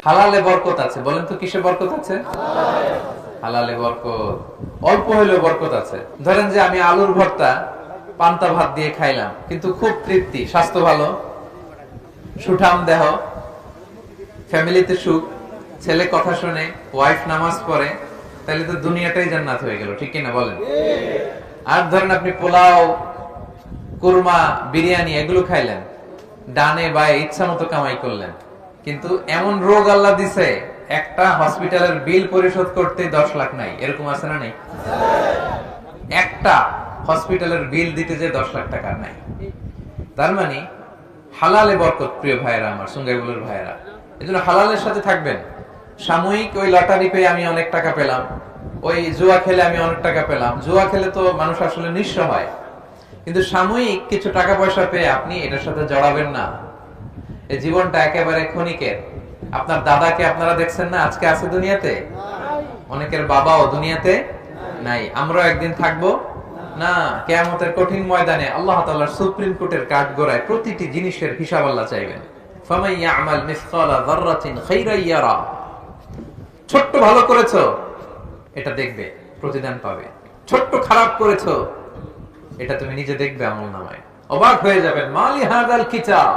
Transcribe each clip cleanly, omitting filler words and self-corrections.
হালালে বরকত আছে, বলেন তো কিসে বরকত আছে? হালালে বরকত। অল্প হইলেও বরকত আছে। ধরেন যে আমি আলুর ভর্তা পান্তা ভাত দিয়ে খাইলাম, কিন্তু খুব তৃপ্তি, স্বাস্থ্য ভালো, সুঠাম দেহ, ফ্যামিলিতে সুখ, ছেলে কথা শুনে, ওয়াইফ নামাজ পড়ে, তাহলে তো দুনিয়াটাই জান্নাত হয়ে গেল, ঠিক কিনা বলেন? আর ধরেন আপনি পোলাও, কুরমা, বিরিয়ানি এগুলো খাইলেন, ডানে বায়ে ইচ্ছা মতো কামাই করলেন, কিন্তু এমন রোগ আল্লাহ দিছে একটা হসপিটালের বিল পরিশোধ করতে 10 লাখ নাই, এরকম আছে না? নেই? একটা হসপিটালের বিল দিতে যে 10 লাখ টাকা নাই। তার মানে হালালে বরকত। প্রিয় ভাইয়েরা, আমার সুঙ্গাইবুলের ভাইয়েরা, এজন্য হালালের সাথে থাকবেন। সাময়িক ওই লটারি পেয়ে আমি অনেক টাকা পেলাম, ওই জুয়া খেলে আমি অনেক টাকা পেলাম, জুয়া খেলে তো মানুষ আসলে নিঃস্ব হয়, কিন্তু সাময়িক কিছু টাকা পয়সা পেয়ে আপনি এটার সাথে জড়াবেন না। এই জীবনটা একেবারে ক্ষণিকের। আপনার দাদাকে আপনারা দেখছেন না, আজকে আছে দুনিয়াতে, অনেকের বাবাও দুনিয়াতে নাই। আমরাও একদিন থাকবো না। কিয়ামতের কঠিন ময়দানে আল্লাহ তাআলার সুপ্রিম কোর্টের কাঠগড়ায় প্রতিটি জিনিসের হিসাব আল্লাহ চাইবেন। ফামান ইয়ামাল মিসকালা যাররাতিন খাইরান ইয়ারা। ছোট্ট ভালো করেছো, এটা দেখবে, প্রতিদান পাবে। ছোট্ট খারাপ করেছো, এটা তুমি নিজে দেখবে আমলনামায়। অবাক হয়ে যাবেন। মালি হাযাল কিতাব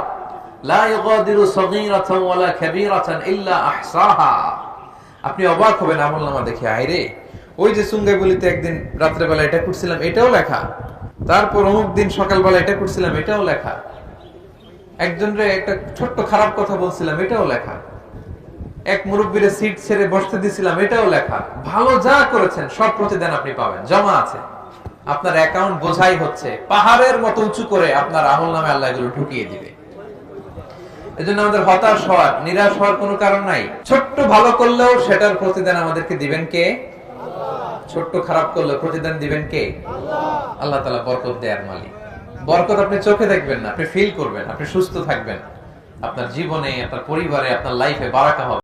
লা ইগাদিরু সগীরাতান ওয়ালা কাবীরাতান ইল্লা আহসাহা। আপনি অবাক হবেন আমলনামা দেখে। আইরে, ওই যে সুঙ্গাইবুলিতে একদিন রাত্রে বেলা এটা করছিলাম, এটাও লেখা। তারপর অমুক দিন সকালবেলা এটা করছিলাম, এটাও লেখা। একজনরে একটা ছোট্ট খারাপ কথা বলছিলাম, এটাও লেখা। এক মুরব্বীরে সিট ছেড়ে বসতে দিছিলাম, এটাও লেখা। ভালো যা করেছেন সব প্রতিদান আপনি পাবেন, জমা আছে। আপনার অ্যাকাউন্ট বোঝাই হচ্ছে, পাহাড়ের মতো উঁচু করে আপনার আমলনামে আল্লাহ এগুলো ঢুকিয়ে দিবে। এজন্য আমাদের হতাশ হওয়ার, নিরাশ হওয়ার কোনো কারণ নাই। ছোট্ট ভালো করলেও সেটার প্রতিদান আমাদেরকে দিবেন কে? ছোট্ট খারাপ করলেও প্রতিদান দিবেন কে? আল্লাহ তাআলা বরকত দেয়ার মালিক। বরকত আপনি চোখে দেখবেন না, আপনি ফিল করবেন। আপনি সুস্থ থাকবেন, আপনার জীবনে, আপনার পরিবারে, আপনার লাইফে বারাকা হবে।